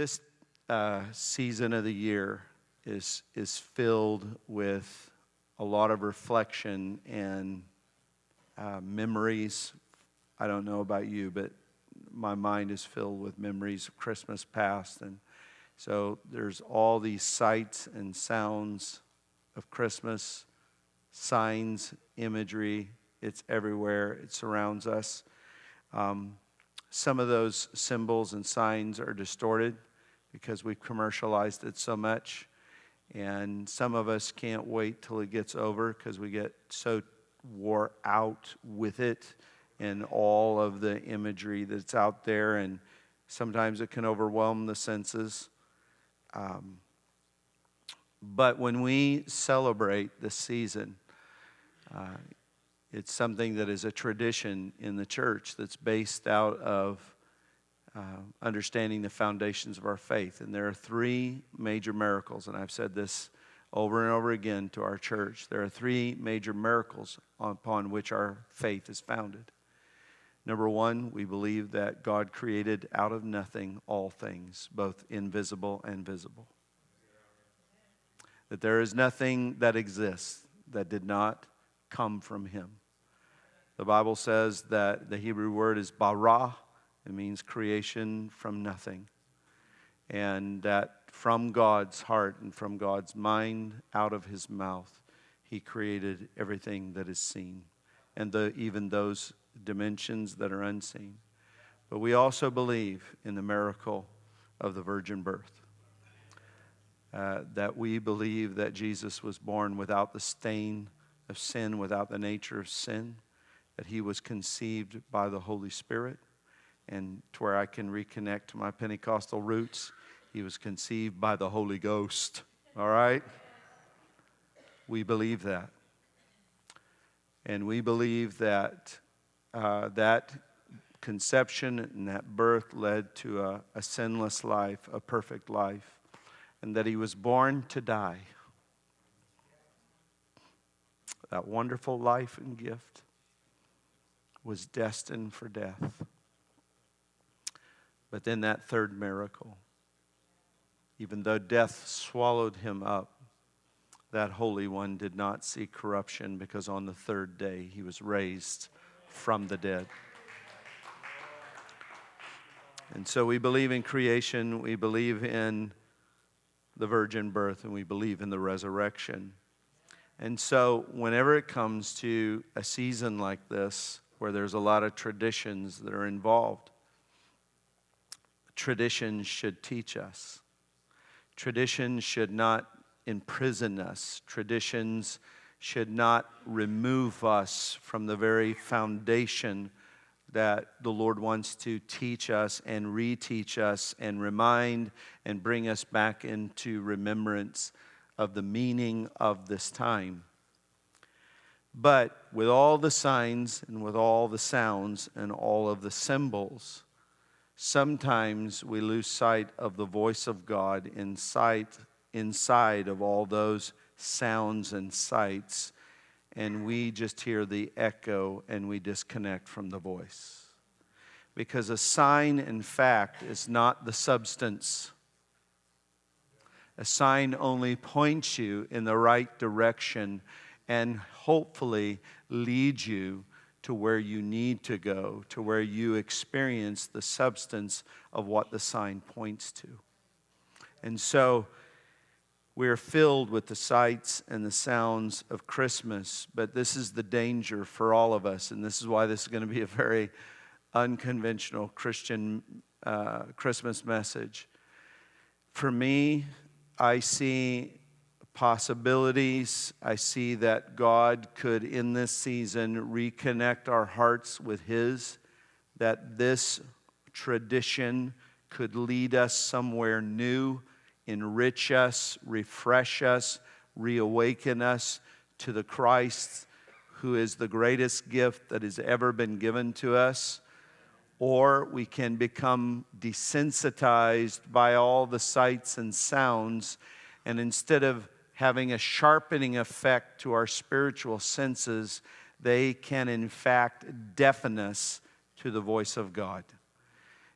This season of the year is filled with a lot of reflection and memories. I don't know about you, but my mind is filled with memories of Christmas past. And so there's all these sights and sounds of Christmas, signs, imagery. It's everywhere. It surrounds us. Some of those symbols and signs are distorted because we've commercialized it so much. And some of us can't wait till it gets over because we get so wore out with it and all of the imagery that's out there. And sometimes it can overwhelm the senses. But when we celebrate this season, it's something that is a tradition in the church that's based out of understanding the foundations of our faith. And there are three major miracles, and I've said this over and over again to our church. There are three major miracles upon which our faith is founded. Number one, we believe that God created out of nothing all things, both invisible and visible. That there is nothing that exists that did not come from Him. The Bible says that the Hebrew word is bara. It means creation from nothing. And that from God's heart and from God's mind, out of His mouth, He created everything that is seen. And even those dimensions that are unseen. But we also believe in the miracle of the virgin birth. That we believe that Jesus was born without the stain of sin, without the nature of sin. That He was conceived by the Holy Spirit. And to where I can reconnect to my Pentecostal roots, He was conceived by the Holy Ghost. All right? We believe that. And we believe that that conception and that birth led to a sinless life, a perfect life. And that He was born to die. That wonderful life and gift was destined for death. But then that third miracle, even though death swallowed Him up, that Holy One did not see corruption because on the third day He was raised from the dead. And so we believe in creation, we believe in the virgin birth, and we believe in the resurrection. And so whenever it comes to a season like this, where there's a lot of traditions that are involved, traditions should teach us. Traditions should not imprison us. Traditions should not remove us from the very foundation that the Lord wants to teach us and reteach us and remind and bring us back into remembrance of the meaning of this time. But with all the signs and with all the sounds and all of the symbols, sometimes we lose sight of the voice of God inside of all those sounds and sights, and we just hear the echo and we disconnect from the voice. Because a sign, in fact, is not the substance. A sign only points you in the right direction and hopefully leads you to where you need to go, to where you experience the substance of what the sign points to. And so we're filled with the sights and the sounds of Christmas, but this is the danger for all of us, and this is why this is going to be a very unconventional Christian Christmas message. For me, I see possibilities. I see that God could, in this season, reconnect our hearts with His, that this tradition could lead us somewhere new, enrich us, refresh us, reawaken us to the Christ who is the greatest gift that has ever been given to us. Or we can become desensitized by all the sights and sounds, and instead of having a sharpening effect to our spiritual senses, they can in fact deafen us to the voice of God.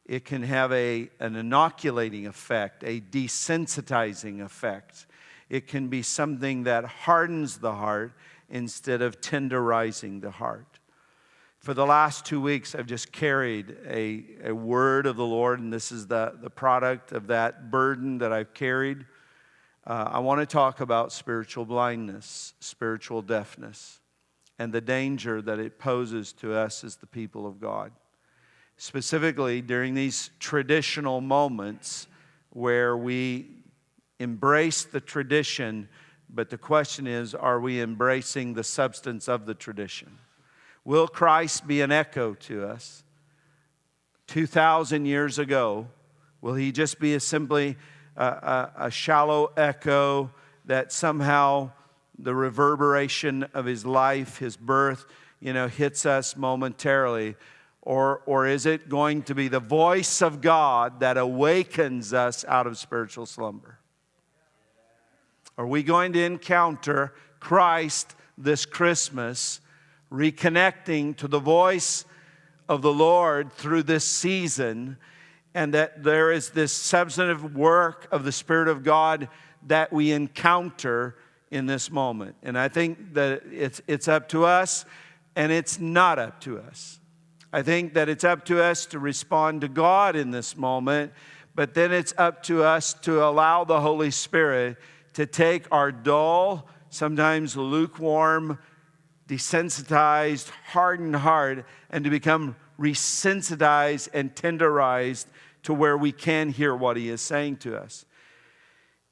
It can have an inoculating effect, a desensitizing effect. It can be something that hardens the heart instead of tenderizing the heart. For the last 2 weeks, I've just carried a word of the Lord, and this is the product of that burden that I've carried. I want to talk about spiritual blindness, spiritual deafness, and the danger that it poses to us as the people of God. Specifically, during these traditional moments where we embrace the tradition, but the question is, are we embracing the substance of the tradition? Will Christ be an echo to us? 2,000 years ago, will He just be simply a shallow echo that somehow the reverberation of His life, His birth, hits us momentarily? Or is it going to be the voice of God that awakens us out of spiritual slumber? Are we going to encounter Christ this Christmas, reconnecting to the voice of the Lord through this season, and that there is this substantive work of the Spirit of God that we encounter in this moment? And I think that it's up to us, and it's not up to us. I think that it's up to us to respond to God in this moment, but then it's up to us to allow the Holy Spirit to take our dull, sometimes lukewarm, desensitized, hardened heart, and to become resensitized and tenderized to where we can hear what He is saying to us.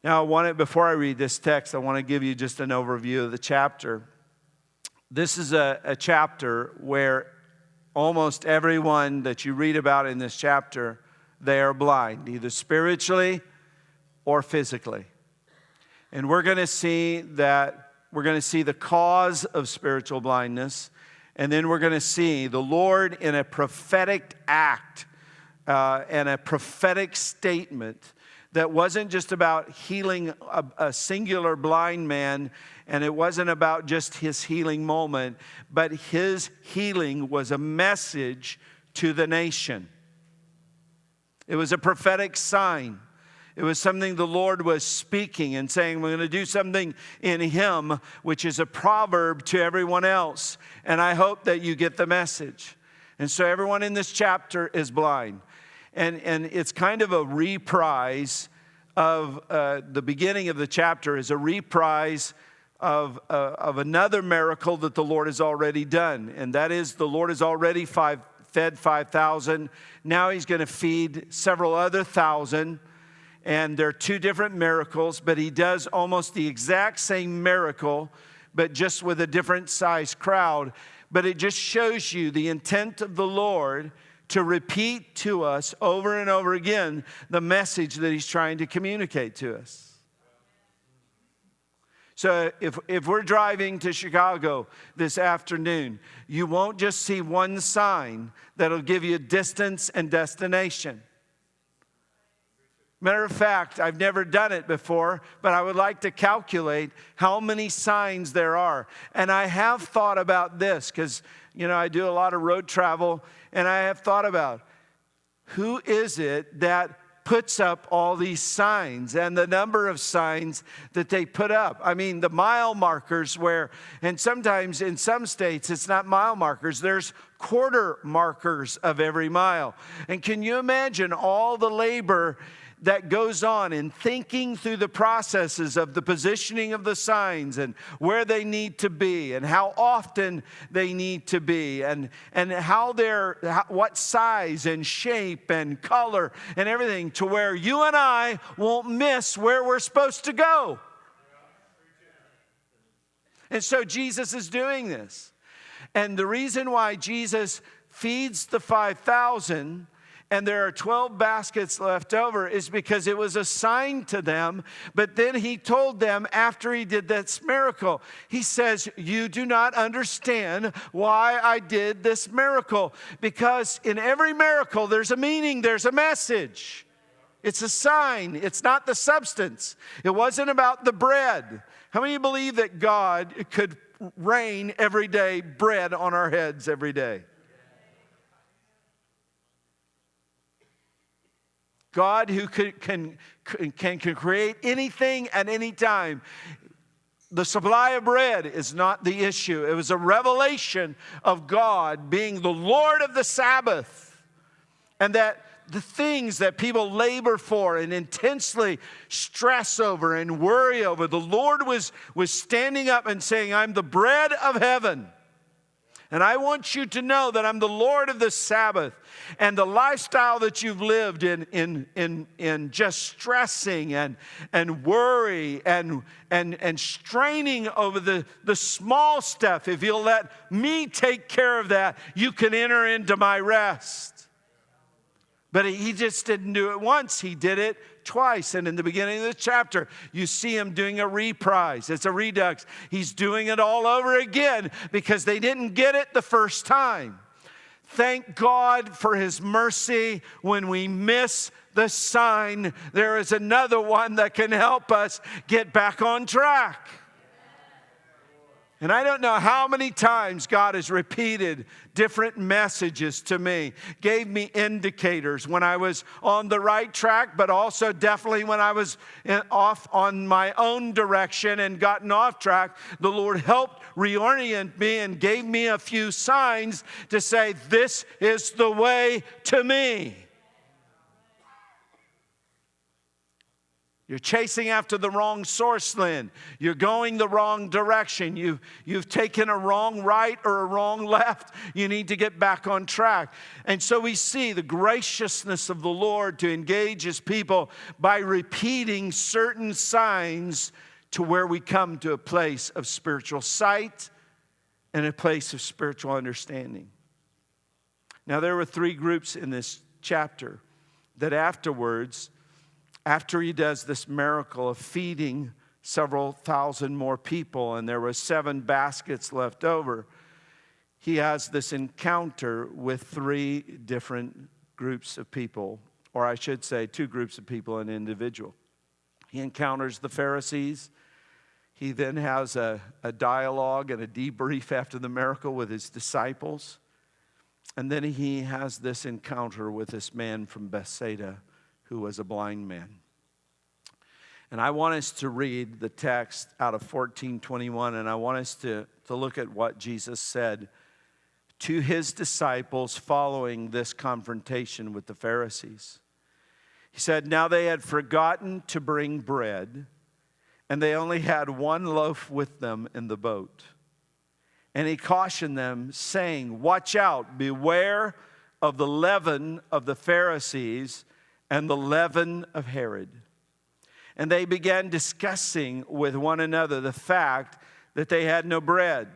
Now, before I read this text, I want to give you just an overview of the chapter. This is a chapter where almost everyone that you read about in this chapter, they are blind, either spiritually or physically. And we're going to see the cause of spiritual blindness, and then we're going to see the Lord in a prophetic act and a prophetic statement that wasn't just about healing a singular blind man, and it wasn't about just His healing moment, but His healing was a message to the nation. It was a prophetic sign. It was something the Lord was speaking and saying, we're going to do something in Him, which is a proverb to everyone else. And I hope that you get the message. And so everyone in this chapter is blind. And it's kind of a reprise of the beginning of the chapter is a reprise of another miracle that the Lord has already done. And that is, the Lord has already fed 5,000. Now He's going to feed several other thousand. And they're two different miracles, but He does almost the exact same miracle, but just with a different size crowd. But it just shows you the intent of the Lord to repeat to us over and over again the message that He's trying to communicate to us. So if we're driving to Chicago this afternoon, you won't just see one sign that'll give you distance and destination. Matter of fact, I've never done it before, but I would like to calculate how many signs there are. And I have thought about this because, I do a lot of road travel, and I have thought about who is it that puts up all these signs and the number of signs that they put up. I mean, the mile markers and sometimes in some states it's not mile markers, there's quarter markers of every mile. And can you imagine all the labor that goes on in thinking through the processes of the positioning of the signs and where they need to be and how often they need to be and what size and shape and color and everything, to where you and I won't miss where we're supposed to go. And so Jesus is doing this. And the reason why Jesus feeds the 5,000 and there are 12 baskets left over is because it was a sign to them. But then He told them after He did this miracle, He says, you do not understand why I did this miracle. Because in every miracle, there's a meaning, there's a message. It's a sign. It's not the substance. It wasn't about the bread. How many believe that God could rain every day bread on our heads every day? God who can create anything at any time. The supply of bread is not the issue. It was a revelation of God being the Lord of the Sabbath. And that the things that people labor for and intensely stress over and worry over, the Lord was standing up and saying, I'm the bread of heaven. And I want you to know that I'm the Lord of the Sabbath. And the lifestyle that you've lived in just stressing and worry and straining over the small stuff, if you'll let me take care of that, you can enter into my rest. But he just didn't do it once. He did it twice. And in the beginning of the chapter, you see him doing a reprise. It's a redux. He's doing it all over again because they didn't get it the first time. Thank God for his mercy. When we miss the sign, there is another one that can help us get back on track. And I don't know how many times God has repeated different messages to me, gave me indicators when I was on the right track, but also definitely when I was off on my own direction and gotten off track. The Lord helped reorient me and gave me a few signs to say, this is the way to me. You're chasing after the wrong source, Lynn. You're going the wrong direction. You've taken a wrong right or a wrong left. You need to get back on track. And so we see the graciousness of the Lord to engage his people by repeating certain signs to where we come to a place of spiritual sight and a place of spiritual understanding. Now, there were 3 groups in this chapter that afterwards, after he does this miracle of feeding several thousand more people, and there were 7 baskets left over, he has this encounter with 3 different groups of people, or I should say 2 groups of people, an individual. He encounters the Pharisees. He then has a dialogue and a debrief after the miracle with his disciples. And then he has this encounter with this man from Bethsaida who was a blind man. And I want us to read the text out of 14:21, and I want us to look at what Jesus said to his disciples following this confrontation with the Pharisees. He said, now they had forgotten to bring bread, and they only had 1 loaf with them in the boat. And he cautioned them, saying, watch out, beware of the leaven of the Pharisees and the leaven of Herod. And they began discussing with one another the fact that they had no bread.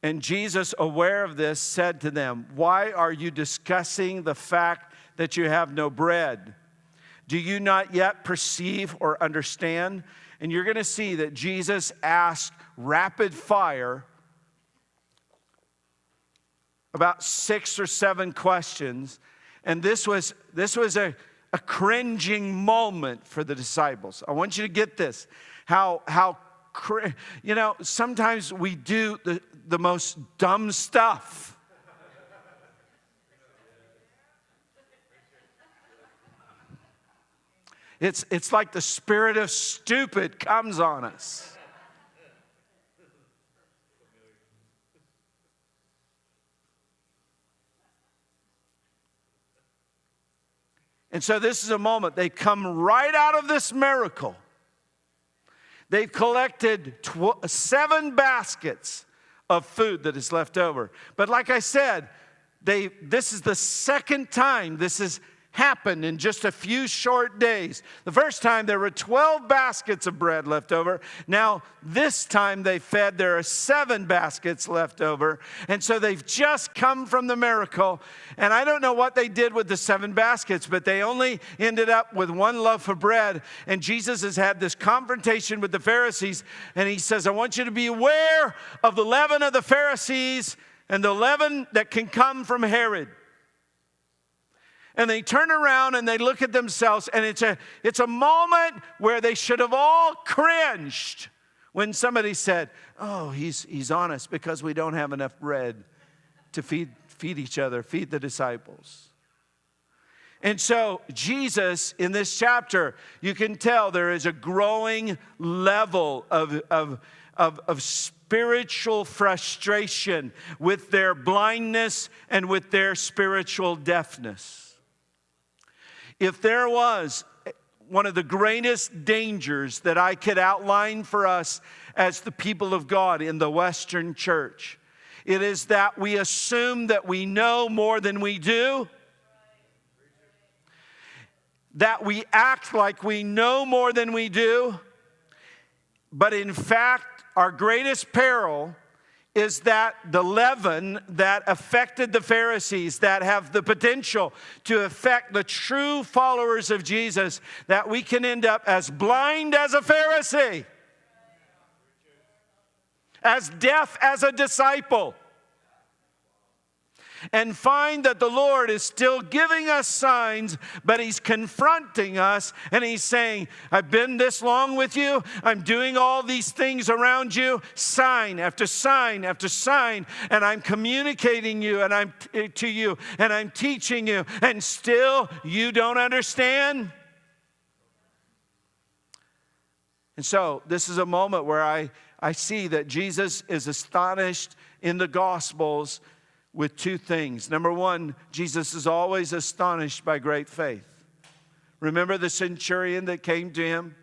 And Jesus, aware of this, said to them, why are you discussing the fact that you have no bread? Do you not yet perceive or understand? And you're going to see that Jesus asked rapid fire about 6 or 7 questions. And this was a cringing moment for the disciples. I want you to get this. Sometimes we do the most dumb stuff. It's like the spirit of stupid comes on us. And so this is a moment. They come right out of this miracle. They've collected 7 baskets of food that is left over. But like I said, this is the second time this has happened in just a few short days. The first time there were 12 baskets of bread left over. Now this time they fed, there are 7 baskets left over. And so they've just come from the miracle. And I don't know what they did with the 7 baskets, but they only ended up with 1 loaf of bread. And Jesus has had this confrontation with the Pharisees. And he says, I want you to be aware of the leaven of the Pharisees and the leaven that can come from Herod. And they turn around and they look at themselves, and it's a moment where they should have all cringed when somebody said, oh, he's honest because we don't have enough bread to feed each other, feed the disciples. And so Jesus, in this chapter, you can tell there is a growing level of spiritual frustration with their blindness and with their spiritual deafness. If there was one of the greatest dangers that I could outline for us as the people of God in the Western church, it is that we assume that we know more than we do, that we act like we know more than we do, but in fact, our greatest peril is that the leaven that affected the Pharisees, that have the potential to affect the true followers of Jesus, that we can end up as blind as a Pharisee, as deaf as a disciple, and find that the Lord is still giving us signs, but He's confronting us and He's saying, I've been this long with you. I'm doing all these things around you, sign after sign after sign, and I'm communicating you and I'm to you and I'm teaching you, and still you don't understand. And so this is a moment where I see that Jesus is astonished in the Gospels with two things. Number one, Jesus is always astonished by great faith. Remember the centurion that came to him?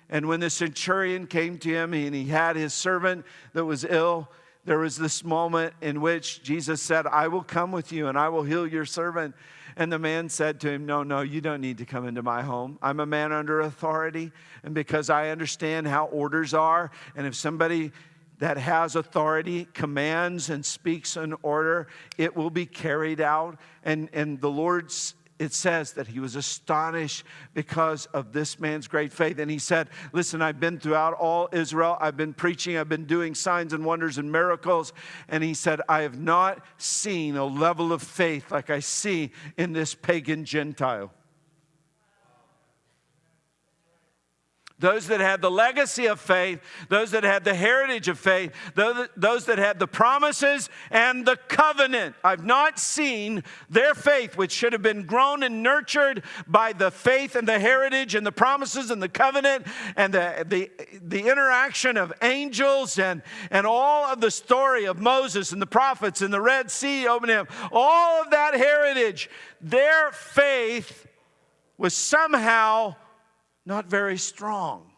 And when the centurion came to him and he had his servant that was ill, there was this moment in which Jesus said, I will come with you and I will heal your servant. And the man said to him, no, you don't need to come into my home. I'm a man under authority. And because I understand how orders are, and if somebody that has authority commands and speaks an order, it will be carried out. And the Lord's, it says that He was astonished because of this man's great faith. And He said, listen, I've been throughout all Israel. I've been preaching. I've been doing signs and wonders and miracles. And He said, I have not seen a level of faith like I see in this pagan Gentile. Those that had the legacy of faith, those that had the heritage of faith, those that had the promises and the covenant. I've not seen their faith, which should have been grown and nurtured by the faith and the heritage and the promises and the covenant and the interaction of angels and all of the story of Moses and the prophets and the Red Sea opening up. All of that heritage, their faith was somehow not very strong.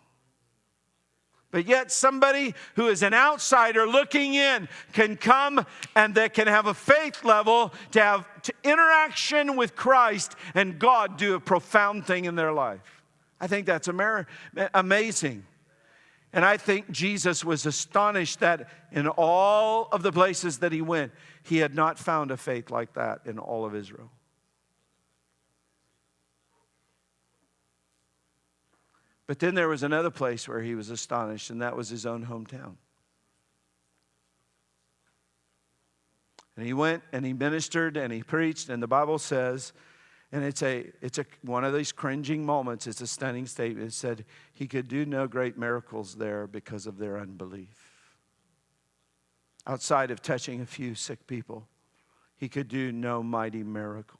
But yet somebody who is an outsider looking in can come and they can have a faith level to have interaction with Christ and God do a profound thing in their life. I think that's amazing. And I think Jesus was astonished that in all of the places that He went, He had not found a faith like that in all of Israel. But then there was another place where He was astonished, and that was His own hometown. And He went and He ministered and He preached, and the Bible says, and it's one of these cringing moments, it's a stunning statement. It said He could do no great miracles there because of their unbelief. Outside of touching a few sick people, He could do no mighty miracle.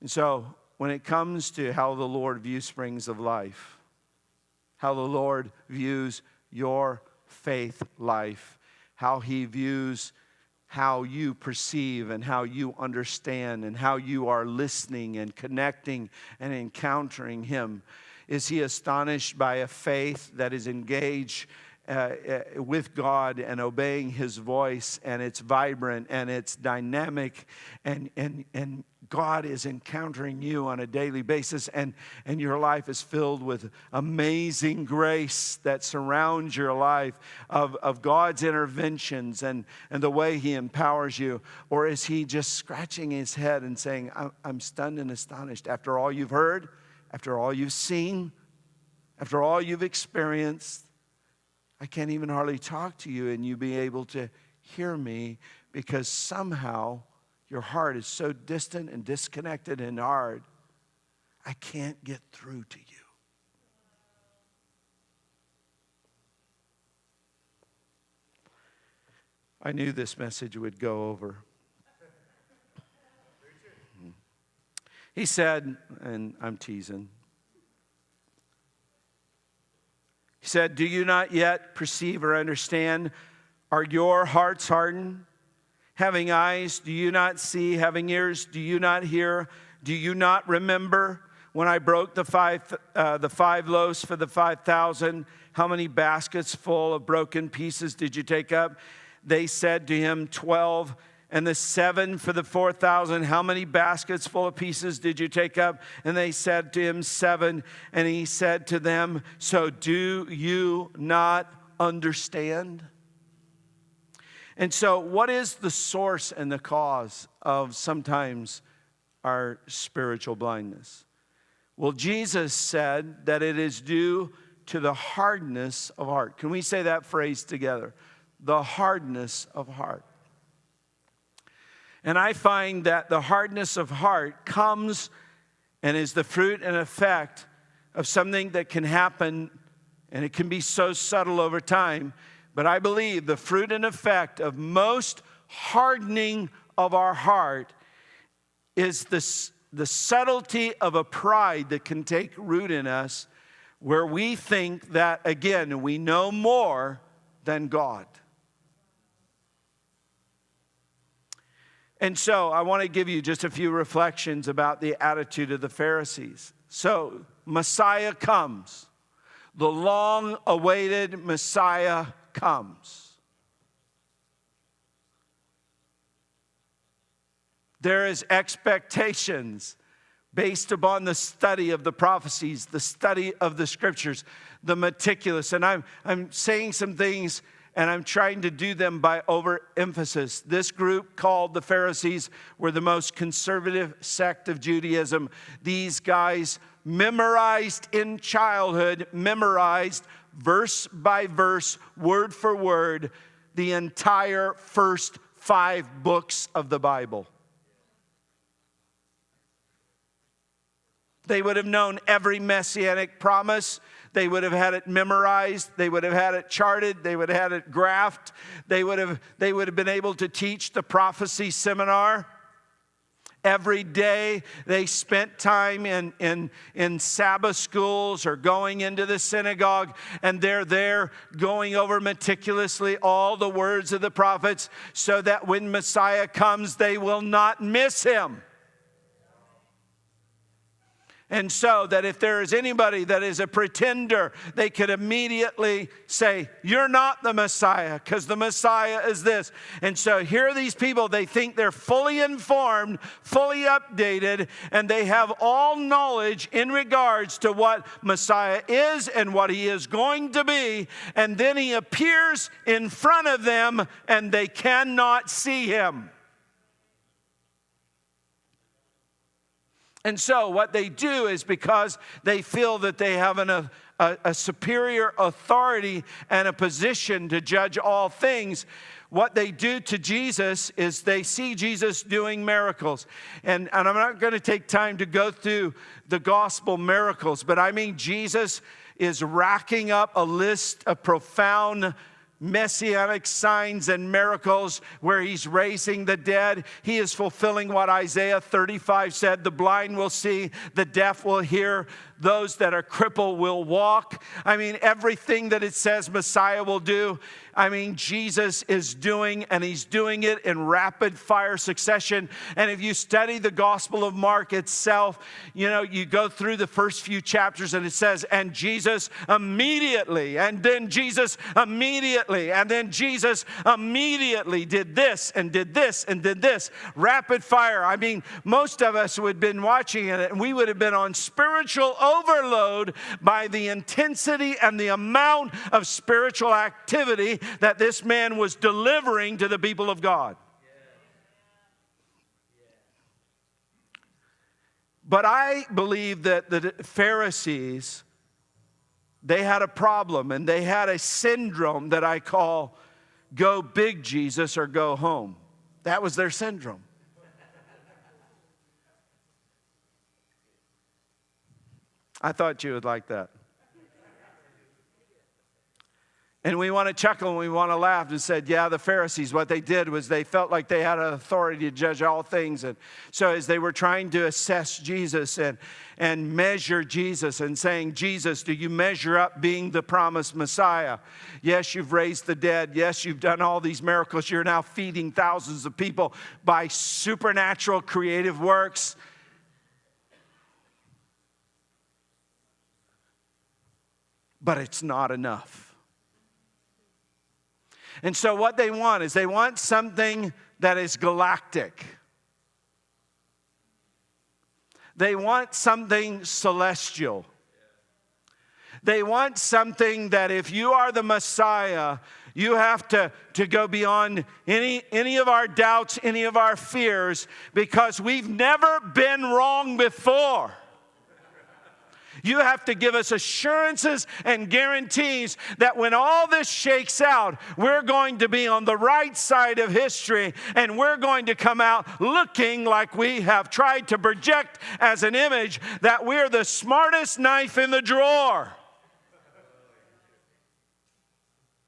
And so, when it comes to how the Lord views springs of life, how the Lord views your faith life, how He views how you perceive and how you understand and how you are listening and connecting and encountering Him, is He astonished by a faith that is engaged with God and obeying His voice, and it's vibrant and it's dynamic, and God is encountering you on a daily basis, and your life is filled with amazing grace that surrounds your life of God's interventions and the way He empowers you? Or is He just scratching His head and saying, I'm stunned and astonished after all you've heard, after all you've seen, after all you've experienced? I can't even hardly talk to you and you be able to hear me because somehow your heart is so distant and disconnected and hard. I can't get through to you. I knew this message would go over. He said, and I'm teasing, he said, do you not yet perceive or understand? Are your hearts hardened? Having eyes, do you not see? Having ears, do you not hear? Do you not remember when I broke the five loaves for the 5,000? How many baskets full of broken pieces did you take up? They said to him, 12. And the 7 for the 4,000, how many baskets full of pieces did you take up? And they said to him, 7. And he said to them, so do you not understand? And so what is the source and the cause of sometimes our spiritual blindness? Well, Jesus said that it is due to the hardness of heart. Can we say that phrase together? The hardness of heart. And I find that the hardness of heart comes and is the fruit and effect of something that can happen, and it can be so subtle over time. But I believe the fruit and effect of most hardening of our heart is the subtlety of a pride that can take root in us, where we think that, again, we know more than God. And so I want to give you just a few reflections about the attitude of the Pharisees. So Messiah comes. The long-awaited Messiah comes. There is expectations based upon the study of the prophecies, the study of the scriptures, the meticulous. And I'm saying some things, and I'm trying to do them by overemphasis. This group called the Pharisees were the most conservative sect of Judaism. These guys memorized in childhood, memorized verse by verse, word for word, the entire first 5 books of the Bible. They would have known every messianic promise. They would have had it memorized. They would have had it charted. They would have had it graphed. They would have been able to teach the prophecy seminar. Every day they spent time in Sabbath schools or going into the synagogue, and they're there going over meticulously all the words of the prophets so that when Messiah comes, they will not miss him. And so that if there is anybody that is a pretender, they could immediately say, you're not the Messiah, because the Messiah is this. And so here are these people, they think they're fully informed, fully updated, and they have all knowledge in regards to what Messiah is and what he is going to be. And then he appears in front of them, and they cannot see him. And so what they do is, because they feel that they have a superior authority and a position to judge all things, what they do to Jesus is they see Jesus doing miracles. And I'm not going to take time to go through the gospel miracles, but I mean Jesus is racking up a list of profound messianic signs and miracles where he's raising the dead. He is fulfilling what Isaiah 35 said. The blind will see, the deaf will hear, those that are crippled will walk. I mean, everything that it says Messiah will do, I mean, Jesus is doing, and he's doing it in rapid fire succession. And if you study the Gospel of Mark itself, you know, you go through the first few chapters and it says, and Jesus immediately, and then Jesus immediately, and then Jesus immediately did this and did this and did this. Rapid fire. I mean, most of us would have been watching it and we would have been on spiritual overload by the intensity and the amount of spiritual activity that this man was delivering to the people of God. But I believe that the Pharisees, they had a problem, and they had a syndrome that I call go big Jesus or go home. That was their syndrome. I thought you would like that. And we want to chuckle and we want to laugh and said, yeah, the Pharisees, what they did was they felt like they had an authority to judge all things. And so as they were trying to assess Jesus and measure Jesus and saying, Jesus, do you measure up being the promised Messiah? Yes, you've raised the dead. Yes, you've done all these miracles. You're now feeding thousands of people by supernatural creative works. But it's not enough. And so what they want is they want something that is galactic. They want something celestial. They want something that if you are the Messiah, you have to go beyond any of our doubts, any of our fears, because we've never been wrong before. You have to give us assurances and guarantees that when all this shakes out, we're going to be on the right side of history and we're going to come out looking like we have tried to project as an image that we're the smartest knife in the drawer.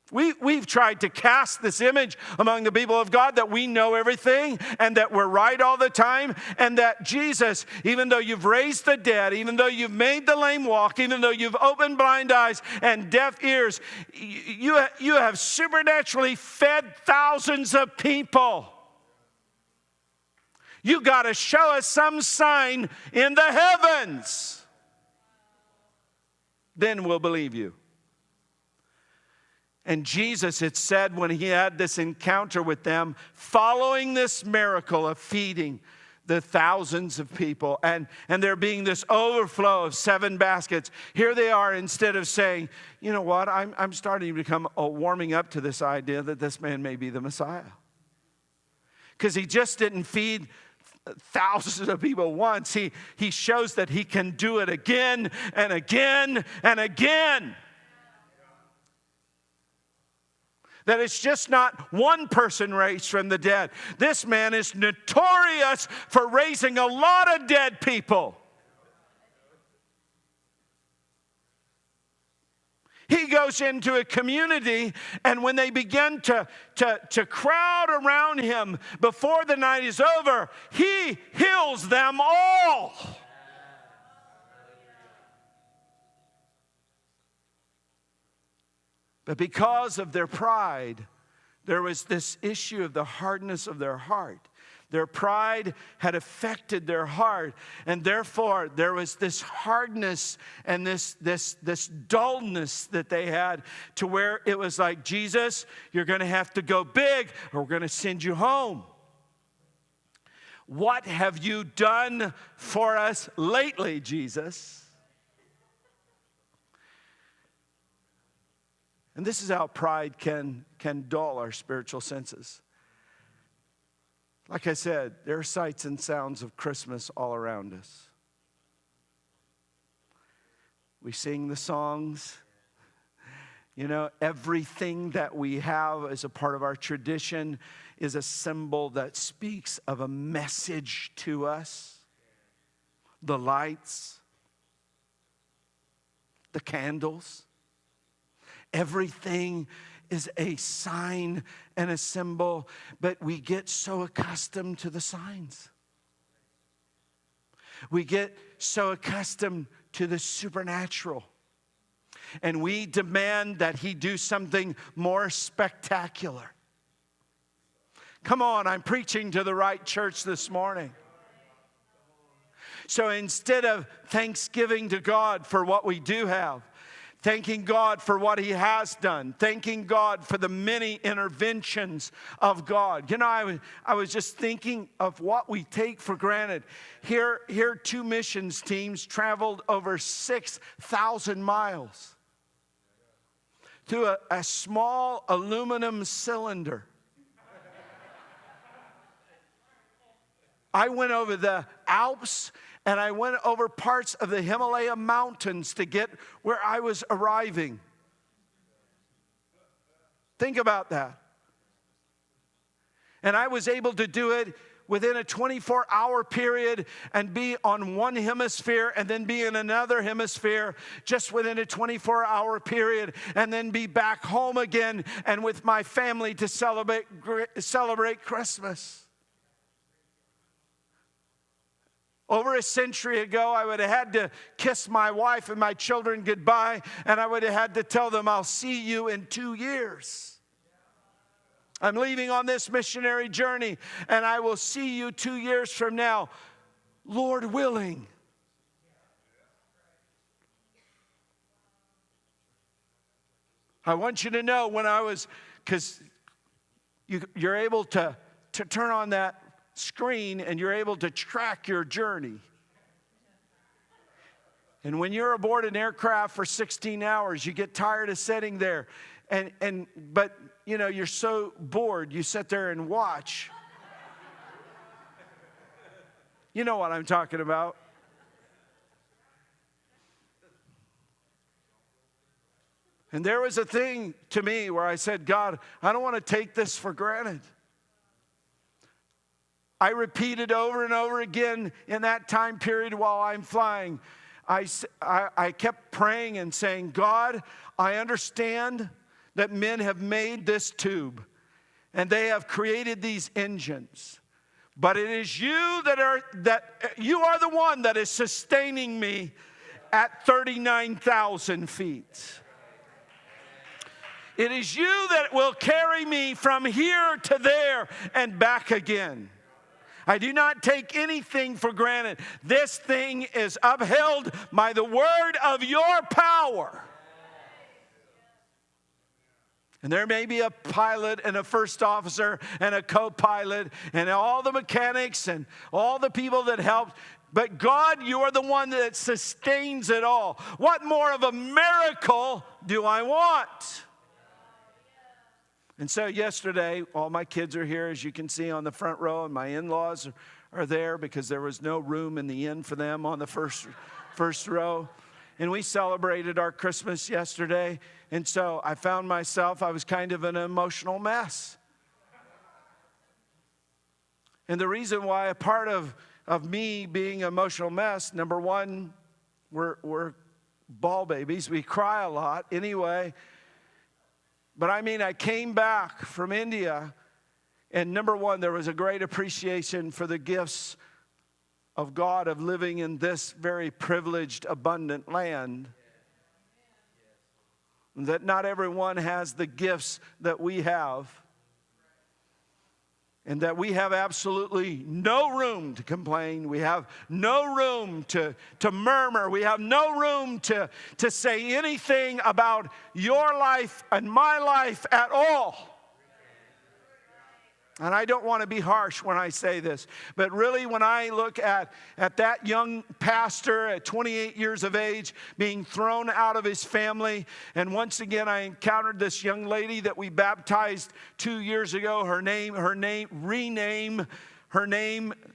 We've tried to cast this image among the people of God that we know everything and that we're right all the time, and that Jesus, even though you've raised the dead, even though you've made the lame walk, even though you've opened blind eyes and deaf ears, you have supernaturally fed thousands of people. You got to show us some sign in the heavens. Then we'll believe you. And Jesus, it said, when he had this encounter with them, following this miracle of feeding the thousands of people, and there being this overflow of 7 baskets, here they are, instead of saying, you know what, I'm starting to become warming up to this idea that this man may be the Messiah. Because he just didn't feed thousands of people once. He shows that he can do it again and again and again. That it's just not one person raised from the dead. This man is notorious for raising a lot of dead people. He goes into a community, and when they begin to crowd around him before the night is over, he heals them all. But because of their pride, there was this issue of the hardness of their heart. Their pride had affected their heart, and therefore there was this hardness and this dullness that they had, to where it was like, Jesus, you're going to have to go big or we're going to send you home. What have you done for us lately, Jesus? And this is how pride can dull our spiritual senses. Like I said, there are sights and sounds of Christmas all around us. We sing the songs. You know, everything that we have as a part of our tradition is a symbol that speaks of a message to us. The lights, the candles. Everything is a sign and a symbol, but we get so accustomed to the signs. We get so accustomed to the supernatural. And we demand that he do something more spectacular. Come on, I'm preaching to the right church this morning. So instead of thanksgiving to God for what we do have, thanking God for what he has done, thanking God for the many interventions of God. You know, I was just thinking of what we take for granted. Here 2 missions teams traveled over 6,000 miles through a small aluminum cylinder. I went over the Alps, and I went over parts of the Himalaya mountains to get where I was arriving. Think about that. And I was able to do it within a 24-hour period and be on one hemisphere and then be in another hemisphere just within a 24-hour period and then be back home again and with my family to celebrate Christmas. Over a century ago, I would have had to kiss my wife and my children goodbye, and I would have had to tell them, I'll see you in 2 years. I'm leaving on this missionary journey, and I will see you 2 years from now, Lord willing. I want you to know when I was, because you're able to turn on that screen and you're able to track your journey. And when you're aboard an aircraft for 16 hours, you get tired of sitting there. But you know, you're so bored, you sit there and watch. You know what I'm talking about. And there was a thing to me where I said, God, I don't want to take this for granted. I repeated over and over again in that time period while I'm flying. I kept praying and saying, God, I understand that men have made this tube and they have created these engines. But it is you that you are the one that is sustaining me at 39,000 feet. It is you that will carry me from here to there and back again. I do not take anything for granted. This thing is upheld by the word of your power. And there may be a pilot and a first officer and a co-pilot and all the mechanics and all the people that helped. But God, you are the one that sustains it all. What more of a miracle do I want? And so yesterday, all my kids are here, as you can see on the front row, and my in-laws are there because there was no room in the inn for them on the first row. And we celebrated our Christmas yesterday. And so I found myself, I was kind of an emotional mess. And the reason why a part of me being an emotional mess, number one, we're ball babies. We cry a lot anyway. But I mean, I came back from India, and number one, there was a great appreciation for the gifts of God of living in this very privileged, abundant land. That not everyone has the gifts that we have. And that we have absolutely no room to complain. We have no room to murmur. We have no room to say anything about your life and my life at all. And I don't want to be harsh when I say this, but really when I look at that young pastor at 28 years of age being thrown out of his family, and once again I encountered this young lady that we baptized 2 years ago. Her name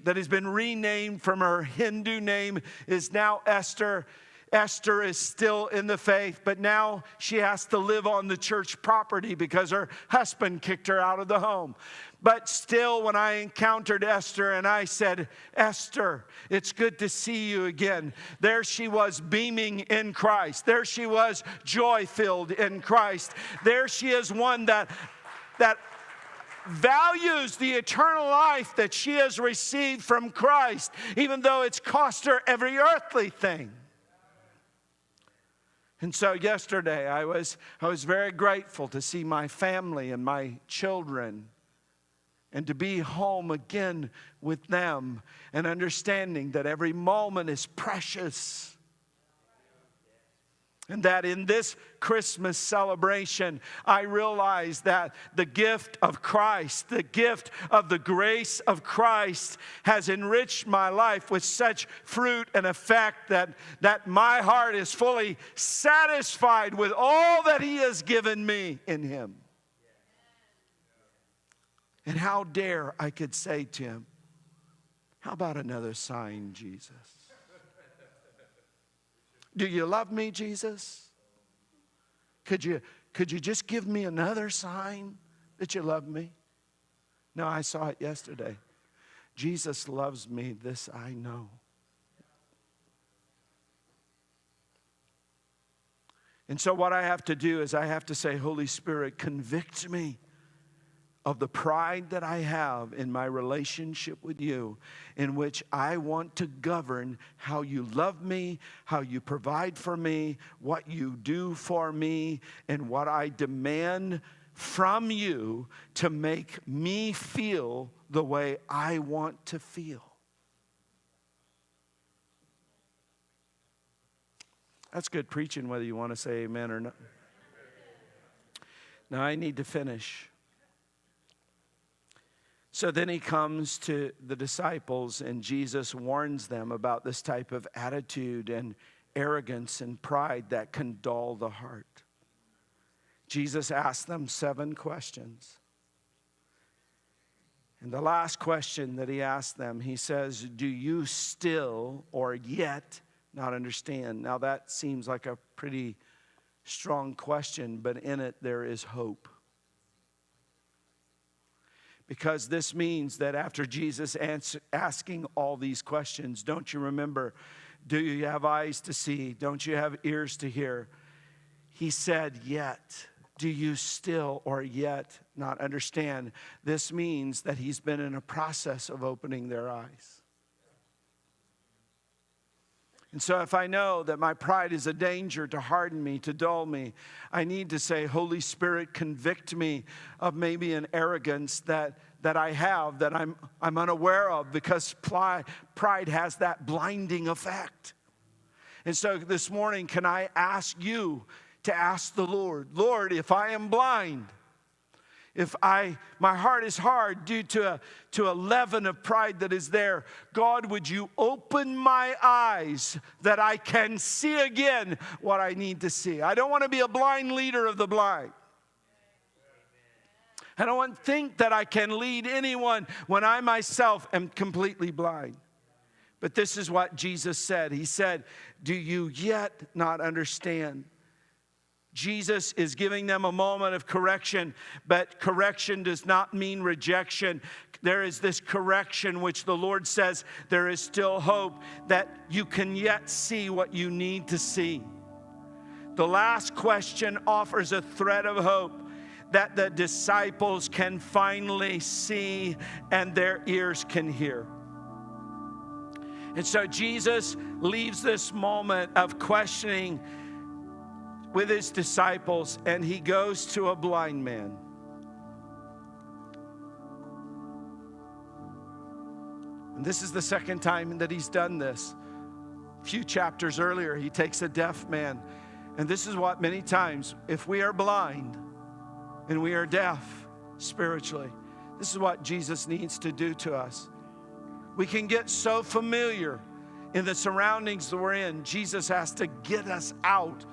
that has been renamed from her Hindu name is now Esther. Esther is still in the faith, but now she has to live on the church property because her husband kicked her out of the home. But still, when I encountered Esther and I said, Esther, it's good to see you again. There she was beaming in Christ. There she was joy-filled in Christ. There she is one that values the eternal life that she has received from Christ, even though it's cost her every earthly thing. And so yesterday I was very grateful to see my family and my children and to be home again with them and understanding that every moment is precious. And that in this Christmas celebration, I realize that the gift of Christ, the gift of the grace of Christ has enriched my life with such fruit and effect that my heart is fully satisfied with all that He has given me in Him. And how dare I could say to Him, how about another sign, Jesus? Do you love me, Jesus? Could you just give me another sign that you love me? No, I saw it yesterday. Jesus loves me, this I know. And so what I have to do is I have to say, Holy Spirit, convict me of the pride that I have in my relationship with you, in which I want to govern how you love me, how you provide for me, what you do for me, and what I demand from you to make me feel the way I want to feel. That's good preaching, whether you want to say amen or not. Now I need to finish. So then he comes to the disciples, and Jesus warns them about this type of attitude and arrogance and pride that can dull the heart. Jesus asked them 7 questions. And the last question that he asked them, he says, do you still or yet not understand? Now that seems like a pretty strong question, but in it there is hope. Because this means that after Jesus asking all these questions, don't you remember, do you have eyes to see? Don't you have ears to hear? He said, yet. Do you still or yet not understand? This means that he's been in a process of opening their eyes. And so if I know that my pride is a danger to harden me, to dull me, I need to say, Holy Spirit, convict me of maybe an arrogance that I have, that I'm unaware of, because pride has that blinding effect. And so this morning, can I ask you to ask the Lord, Lord, if I am blind, if my heart is hard due to a leaven of pride that is there, God, would you open my eyes that I can see again what I need to see? I don't want to be a blind leader of the blind. I don't want to think that I can lead anyone when I myself am completely blind. But this is what Jesus said. He said, do you yet not understand? Jesus is giving them a moment of correction, but correction does not mean rejection. There is this correction which the Lord says there is still hope, that you can yet see what you need to see. The last question offers a thread of hope that the disciples can finally see and their ears can hear. And so Jesus leaves this moment of questioning with his disciples, and he goes to a blind man. And this is the second time that he's done this. A few chapters earlier, he takes a deaf man. And this is what many times, if we are blind and we are deaf spiritually, this is what Jesus needs to do to us. We can get so familiar in the surroundings that we're in. Jesus has to get us out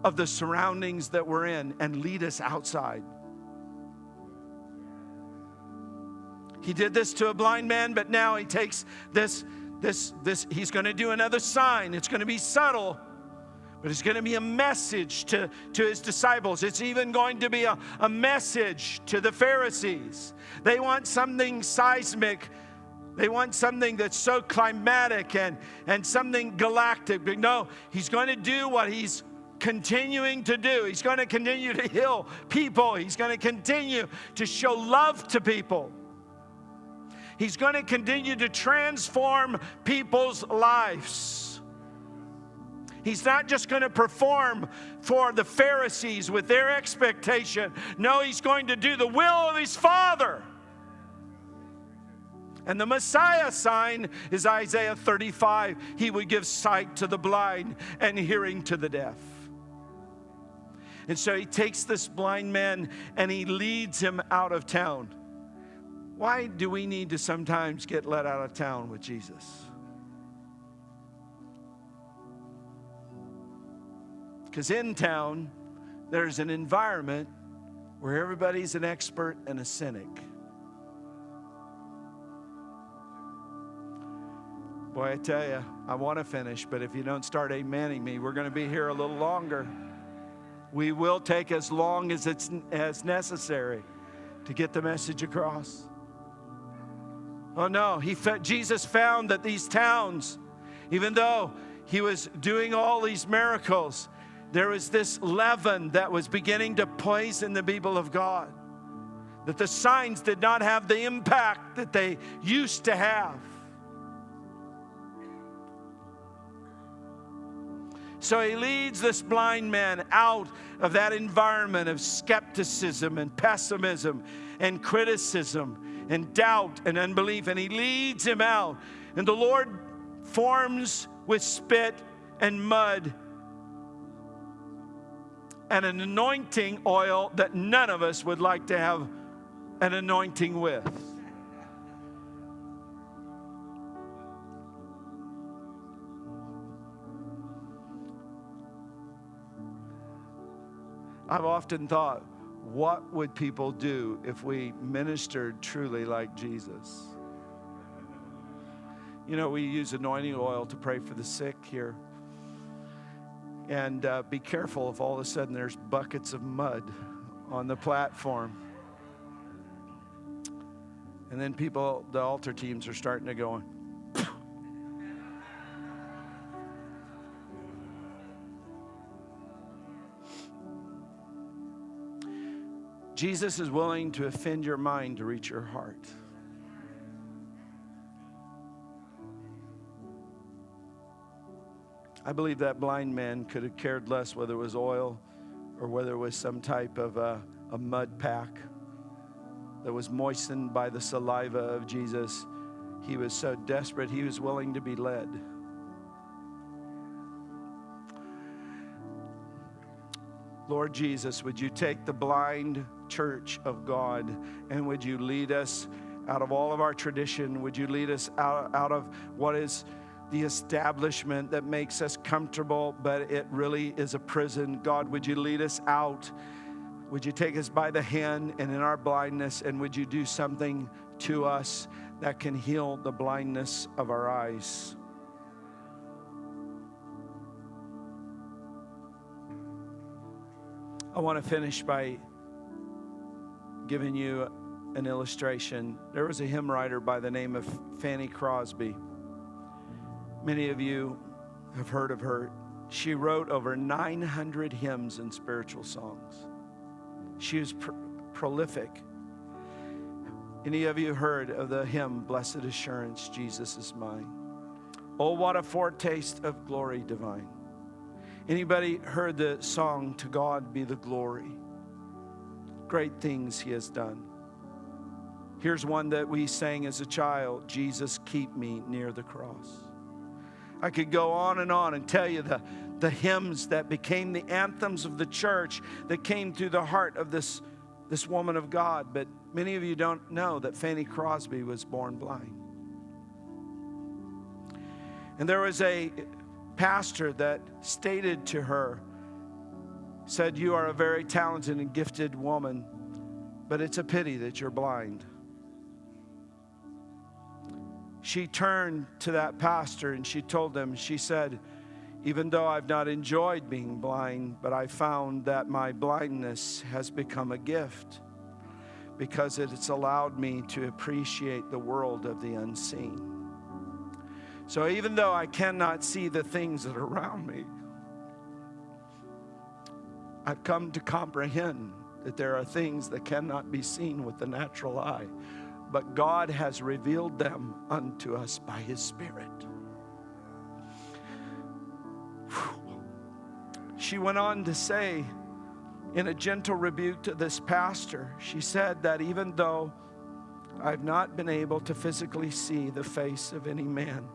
of the surroundings that we're in and lead us outside. He did this to a blind man, but now he takes this, he's going to do another sign. It's going to be subtle, but it's going to be a message to his disciples. It's even going to be a message to the Pharisees. They want something seismic. They want something that's so climatic and something galactic. But no, he's going to do what he's continuing to do. He's going to continue to heal people. He's going to continue to show love to people. He's going to continue to transform people's lives. He's not just going to perform for the Pharisees with their expectation. No, he's going to do the will of his Father. And the Messiah sign is Isaiah 35. He would give sight to the blind and hearing to the deaf. And so he takes this blind man and he leads him out of town. Why do we need to sometimes get let out of town with Jesus? Because in town, there's an environment where everybody's an expert and a cynic. Boy, I tell you, I want to finish, but if you don't start amening me, we're going to be here a little longer. We will take as long as it's as necessary to get the message across. Oh no, Jesus found that these towns, even though he was doing all these miracles, there was this leaven that was beginning to poison the people of God. That the signs did not have the impact that they used to have. So he leads this blind man out of that environment of skepticism and pessimism and criticism and doubt and unbelief. And he leads him out. And the Lord forms with spit and mud and an anointing oil that none of us would like to have an anointing with. I've often thought, what would people do if we ministered truly like Jesus? You know, we use anointing oil to pray for the sick here. And be careful if all of a sudden there's buckets of mud on the platform. And then people, the altar teams are starting to go, Jesus is willing to offend your mind to reach your heart. I believe that blind man could have cared less whether it was oil or whether it was some type of a mud pack that was moistened by the saliva of Jesus. He was so desperate, he was willing to be led. Lord Jesus, would you take the blind church of God and would you lead us out of all of our tradition? Would you lead us out of what is the establishment that makes us comfortable, but it really is a prison? God, would you lead us out? Would you take us by the hand and in our blindness, and would you do something to us that can heal the blindness of our eyes? I want to finish by giving you an illustration. There was a hymn writer by the name of Fanny Crosby. Many of you have heard of her. She wrote over 900 hymns and spiritual songs. She was prolific. Any of you heard of the hymn, Blessed Assurance, Jesus is Mine? Oh, what a foretaste of glory divine. Anybody heard the song, To God Be the Glory? Great things He has done. Here's one that we sang as a child, Jesus, keep me near the cross. I could go on and tell you the hymns that became the anthems of the church that came through the heart of this woman of God. But many of you don't know that Fanny Crosby was born blind. And there was a pastor that stated to her, said, you are a very talented and gifted woman, but it's a pity that you're blind. She turned to that pastor and she told him, she said, even though I've not enjoyed being blind, but I found that my blindness has become a gift because it's allowed me to appreciate the world of the unseen. So even though I cannot see the things that are around me, I've come to comprehend that there are things that cannot be seen with the natural eye, but God has revealed them unto us by His Spirit. She went on to say, in a gentle rebuke to this pastor, she said that even though I've not been able to physically see the face of any man,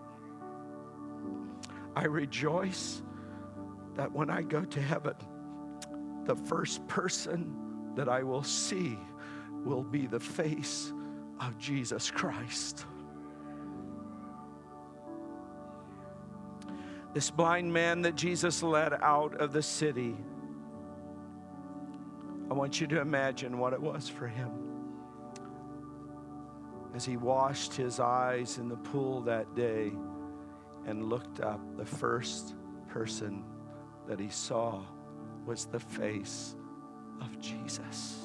I rejoice that when I go to heaven, the first person that I will see will be the face of Jesus Christ. This blind man that Jesus led out of the city, I want you to imagine what it was for him. As he washed his eyes in the pool that day and looked up, the first person that he saw was the face of Jesus.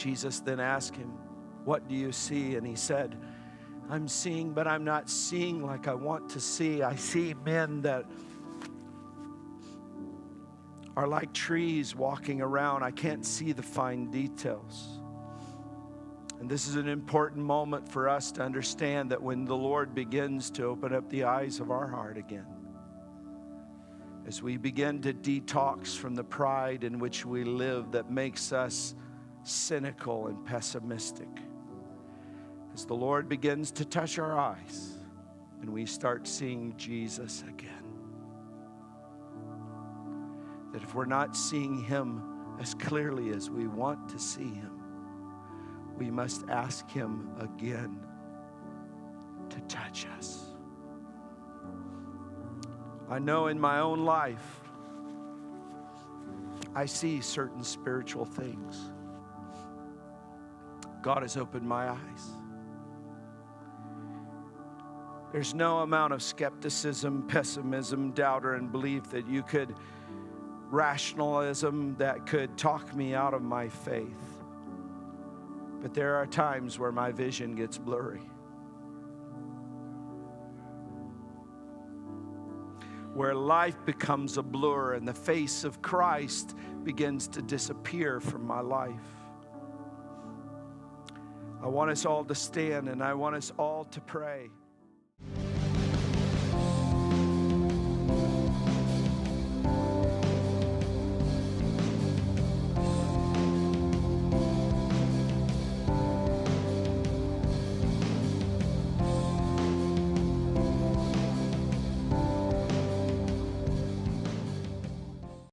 Jesus then asked him, "What do you see?" And he said, "I'm seeing, but I'm not seeing like I want to see. I see men that are like trees walking around. I can't see the fine details." And this is an important moment for us to understand that when the Lord begins to open up the eyes of our heart again, as we begin to detox from the pride in which we live that makes us cynical and pessimistic, as the Lord begins to touch our eyes and we start seeing Jesus again, that if we're not seeing him as clearly as we want to see him, we must ask him again to touch us. I know in my own life, I see certain spiritual things. God has opened my eyes. There's no amount of skepticism, pessimism, doubt, or unbelief that you could, rationalism that could talk me out of my faith. But there are times where my vision gets blurry, where life becomes a blur and the face of Christ begins to disappear from my life. I want us all to stand and I want us all to pray.